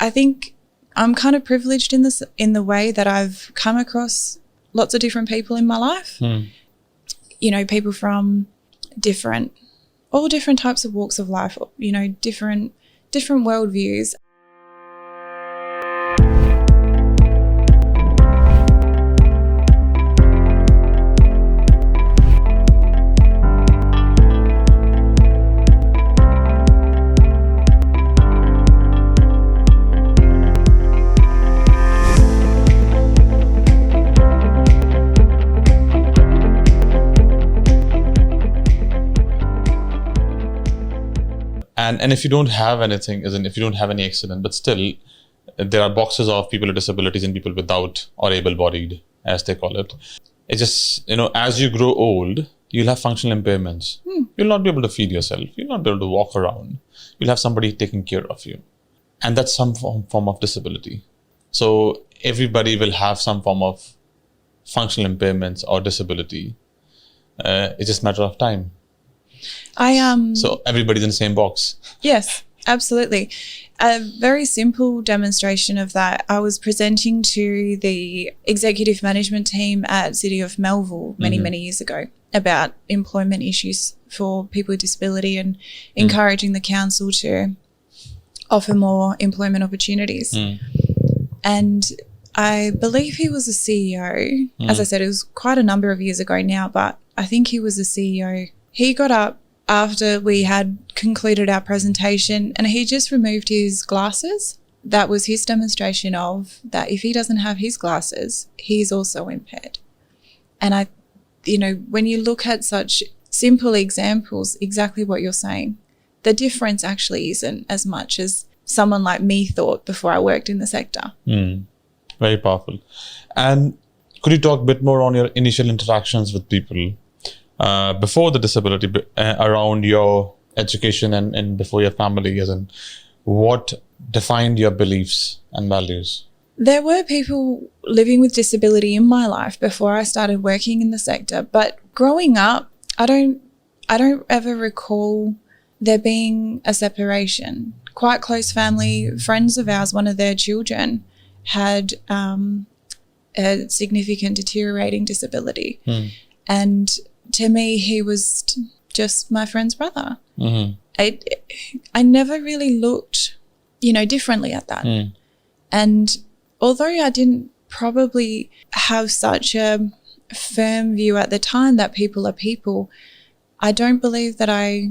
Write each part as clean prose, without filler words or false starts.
I think I'm kind of privileged in the way that I've come across lots of different people in my life. You know, people from all different types of walks of life, you know, different worldviews. And if you don't have anything, as in if you don't have any accident, but still there are boxes of people with disabilities and people without or able-bodied, as they call it. It's just, you know, as you grow old, you'll have functional impairments. You'll not be able to feed yourself. You'll not be able to walk around. You'll have somebody taking care of you. And that's some form of disability. So everybody will have some form of functional impairments or disability. It's just a matter of time. So everybody's in the same box. Yes, absolutely. A very simple demonstration of that. I was presenting to the executive management team at City of Melville many years ago about employment issues for people with disability and encouraging the council to offer more employment opportunities. And I believe he was a CEO. As I said, it was quite a number of years ago now, but I think he was a CEO. He got up after we had concluded our presentation and he just removed his glasses. That was his demonstration of that if he doesn't have his glasses, he's also impaired. And you know, when you look at such simple examples, exactly what you're saying, the difference actually isn't as much as someone like me thought before I worked in the sector. Very powerful. And could you talk a bit more on your initial interactions with people before the disability, around your education and before your family, as in what defined your beliefs and values? There were people living with disability in my life before I started working in the sector, but growing up, I don't ever recall there being a separation. Quite close family, friends of ours, one of their children had a significant deteriorating disability. And to me, he was just my friend's brother. I never really looked, you know, differently at that. And although I didn't probably have such a firm view at the time that people are people, I don't believe that I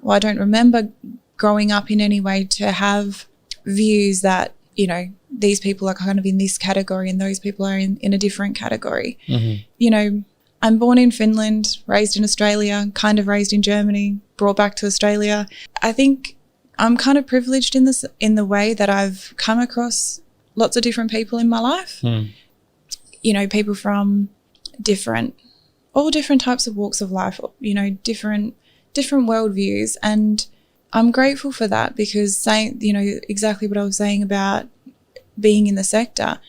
don't remember growing up in any way to have views that, you know, these people are kind of in this category and those people are in a different category. You know, I'm born in Finland, raised in Australia, kind of raised in Germany, brought back to Australia. I think I'm kind of privileged in the way that I've come across lots of different people in my life. You know, people from all different types of walks of life, you know, different worldviews. And I'm grateful for that because saying, you know, exactly what I was saying about being in the sector,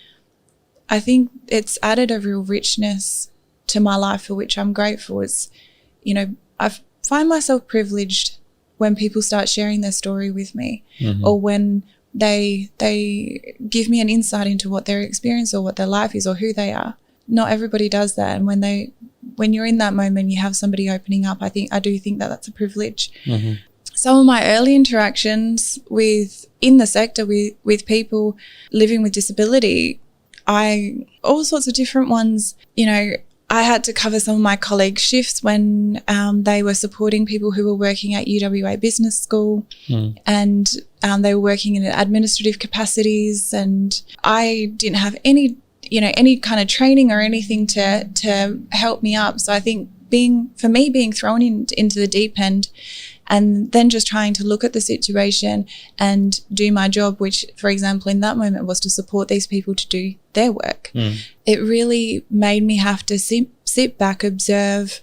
I think it's added a real richness to my life for which I'm grateful. It's, you know, I find myself privileged when people start sharing their story with me or when they give me an insight into what their experience or what their life is or who they are. Not everybody does that. And when you're in that moment, you have somebody opening up, I do think that that's a privilege. Some of my early interactions in the sector with people living with disability, all sorts of different ones, you know, I had to cover some of my colleagues' shifts when they were supporting people who were working at UWA Business School and they were working in administrative capacities, and I didn't have any kind of training or anything to help me up. So I think being thrown into the deep end and then just trying to look at the situation and do my job, which, for example, in that moment was to support these people to do their work. It really made me have to sit back, observe,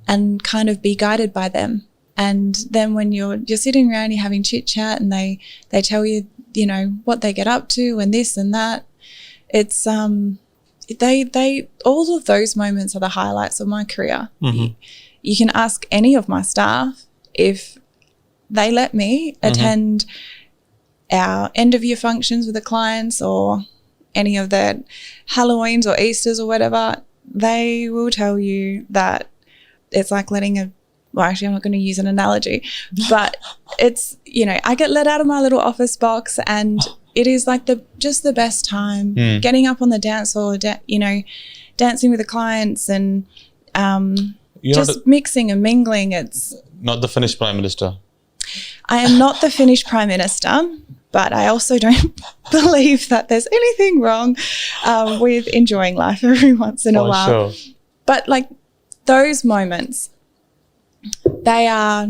and kind of be guided by them. And then when you're sitting around, you're having chit chat, and they tell you, you know, what they get up to and this and that. It's they all of those moments are the highlights of my career. You can ask any of my staff if they let me attend our end of year functions with the clients or any of the Halloweens or Easters or whatever, they will tell you that it's like well, actually, I'm not going to use an analogy, but it's, I get let out of my little office box and it is like just the best time getting up on the dance floor, dancing with the clients and just mixing and mingling. It's not the Finnish Prime Minister. I am not the Finnish Prime Minister, but I also don't believe that there's anything wrong with enjoying life every once in a while. Sure. But like those moments, they are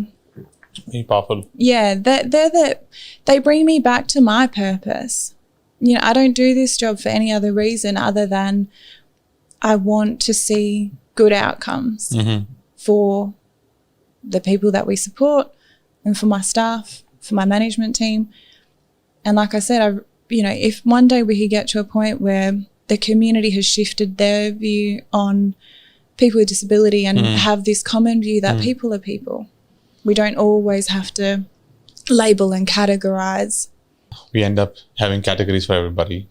very powerful. Yeah, they bring me back to my purpose. I don't do this job for any other reason other than I want to see good outcomes for the people that we support and for my staff, for my management team. And like I said, if one day we could get to a point where the community has shifted their view on people with disability and have this common view that people are people. We don't always have to label and categorize. We end up having categories for everybody.